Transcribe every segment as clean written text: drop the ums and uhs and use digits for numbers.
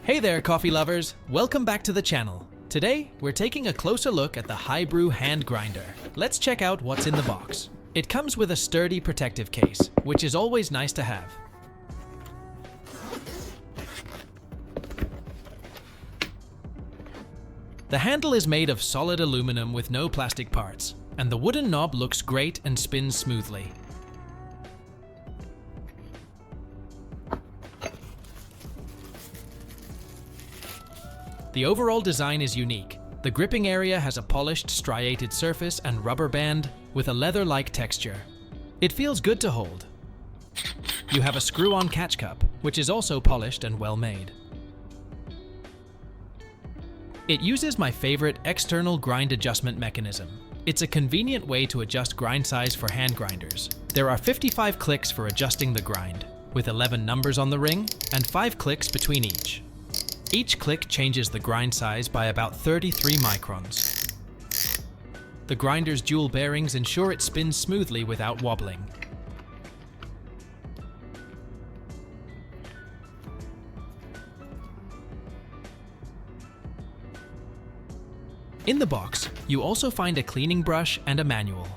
Hey there, coffee lovers! Welcome back to the channel. Today, we're taking a closer look at the HiBrew hand grinder. Let's check out what's in the box. It comes with a sturdy protective case, which is always nice to have. The handle is made of solid aluminum with no plastic parts, and the wooden knob looks great and spins smoothly. The overall design is unique. The gripping area has a polished, striated surface and rubber band with a leather-like texture. It feels good to hold. You have a screw-on catch cup, which is also polished and well made. It uses my favorite external grind adjustment mechanism. It's a convenient way to adjust grind size for hand grinders. There are 55 clicks for adjusting the grind, with 11 numbers on the ring and 5 clicks between each. Each click changes the grind size by about 33 microns. The grinder's dual bearings ensure it spins smoothly without wobbling. In the box, you also find a cleaning brush and a manual.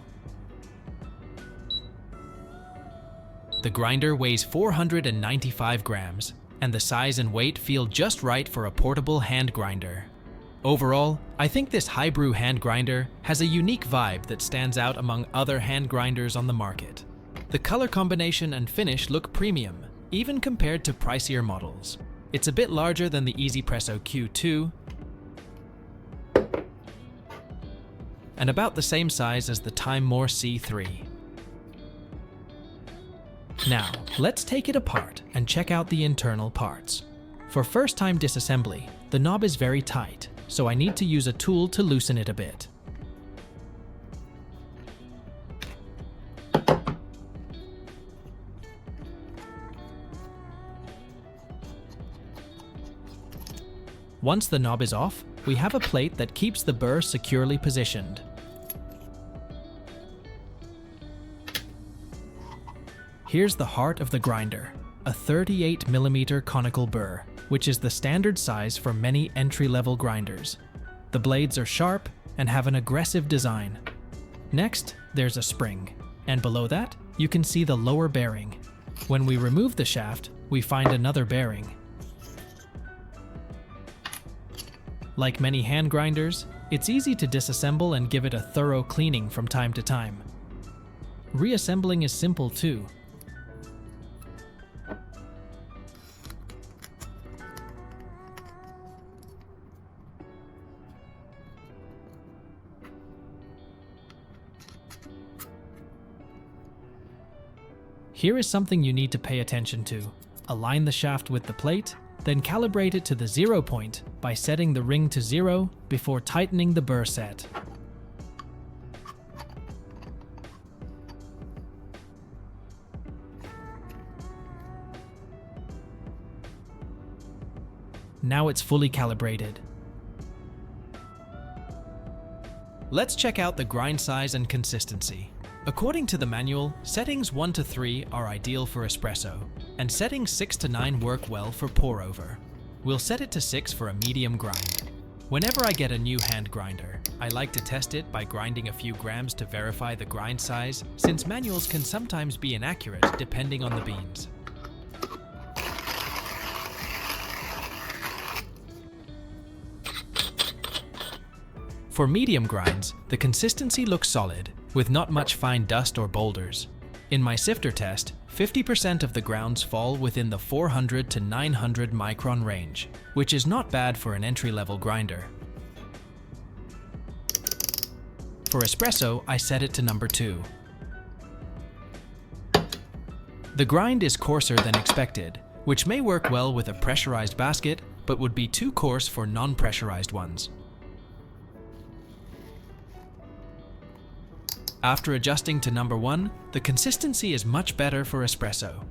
The grinder weighs 495 grams, and the size and weight feel just right for a portable hand grinder. Overall, I think this HiBrew hand grinder has a unique vibe that stands out among other hand grinders on the market. The color combination and finish look premium, even compared to pricier models. It's a bit larger than the Espresso Q2, and about the same size as the Time More C3. Now, let's take it apart and check out the internal parts. For first-time disassembly, the knob is very tight, so I need to use a tool to loosen it a bit. Once the knob is off, we have a plate that keeps the burr securely positioned. Here's the heart of the grinder, a 38mm conical burr, which is the standard size for many entry-level grinders. The blades are sharp and have an aggressive design. Next, there's a spring, and below that, you can see the lower bearing. When we remove the shaft, we find another bearing. Like many hand grinders, it's easy to disassemble and give it a thorough cleaning from time to time. Reassembling is simple too. Here is something you need to pay attention to. Align the shaft with the plate, then calibrate it to the 0 point by setting the ring to 0 before tightening the burr set. Now it's fully calibrated. Let's check out the grind size and consistency. According to the manual, settings 1 to 3 are ideal for espresso, and settings 6 to 9 work well for pour-over. We'll set it to 6 for a medium grind. Whenever I get a new hand grinder, I like to test it by grinding a few grams to verify the grind size, since manuals can sometimes be inaccurate depending on the beans. For medium grinds, the consistency looks solid, with not much fine dust or boulders. In my sifter test, 50% of the grounds fall within the 400 to 900 micron range, which is not bad for an entry-level grinder. For espresso, I set it to number 2. The grind is coarser than expected, which may work well with a pressurized basket, but would be too coarse for non-pressurized ones. After adjusting to number 1, the consistency is much better for espresso.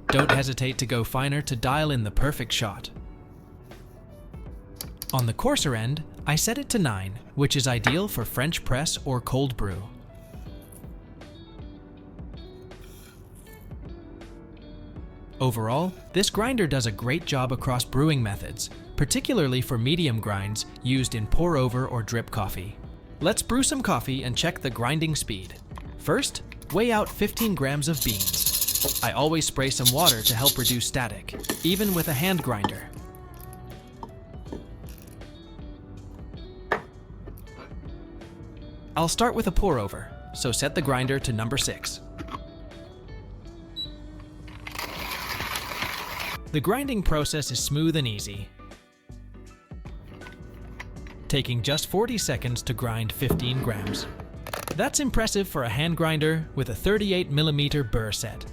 Don't hesitate to go finer to dial in the perfect shot. On the coarser end, I set it to 9, which is ideal for French press or cold brew. Overall, this grinder does a great job across brewing methods, particularly for medium grinds used in pour-over or drip coffee. Let's brew some coffee and check the grinding speed. First, weigh out 15 grams of beans. I always spray some water to help reduce static, even with a hand grinder. I'll start with a pour-over, so set the grinder to number 6. The grinding process is smooth and easy, taking just 40 seconds to grind 15 grams. That's impressive for a hand grinder with a 38mm burr set.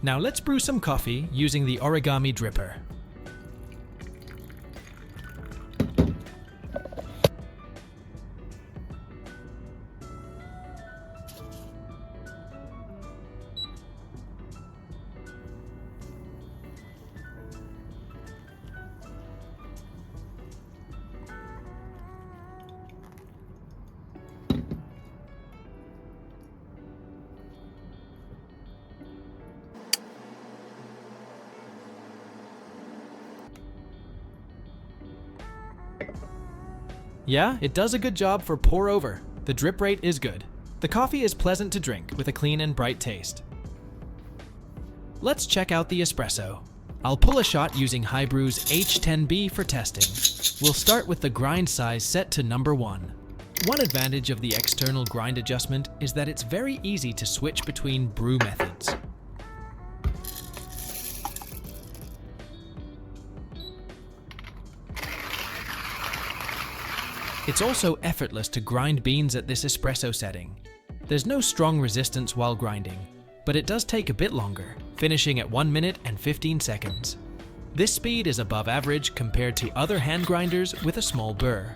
Now let's brew some coffee using the origami dripper. Yeah, it does a good job for pour over. The drip rate is good. The coffee is pleasant to drink with a clean and bright taste. Let's check out the espresso. I'll pull a shot using HiBrew's H10B for testing. We'll start with the grind size set to number 1. One advantage of the external grind adjustment is that it's very easy to switch between brew methods. It's also effortless to grind beans at this espresso setting. There's no strong resistance while grinding, but it does take a bit longer, finishing at 1 minute and 15 seconds. This speed is above average compared to other hand grinders with a small burr.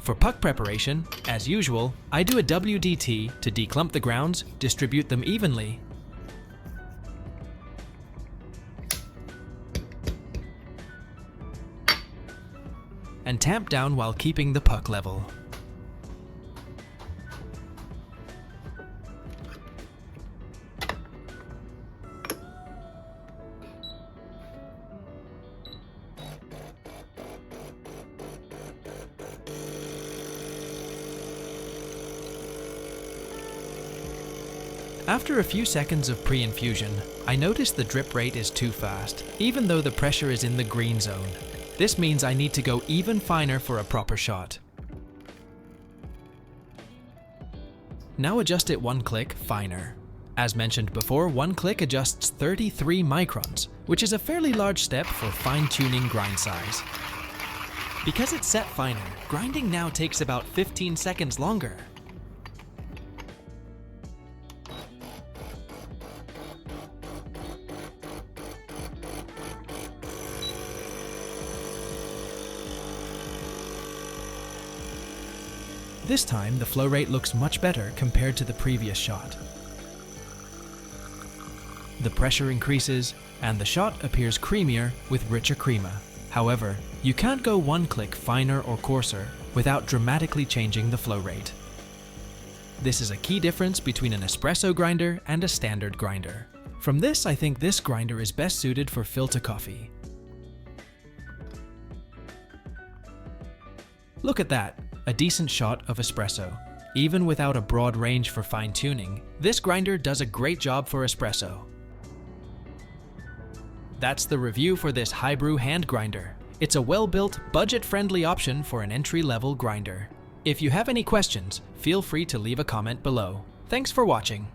For puck preparation, as usual, I do a WDT to declump the grounds, distribute them evenly, and tamp down while keeping the puck level. After a few seconds of pre-infusion, I notice the drip rate is too fast, even though the pressure is in the green zone. This means I need to go even finer for a proper shot. Now adjust it 1 click finer. As mentioned before, 1 click adjusts 33 microns, which is a fairly large step for fine-tuning grind size. Because it's set finer, grinding now takes about 15 seconds longer. This time, the flow rate looks much better compared to the previous shot. The pressure increases, and the shot appears creamier with richer crema. However, you can't go 1 click finer or coarser without dramatically changing the flow rate. This is a key difference between an espresso grinder and a standard grinder. From this, I think this grinder is best suited for filter coffee. Look at that! A decent shot of espresso. Even without a broad range for fine-tuning, this grinder does a great job for espresso. That's the review for this HiBrew hand grinder. It's a well-built, budget-friendly option for an entry-level grinder. If you have any questions, feel free to leave a comment below. Thanks for watching.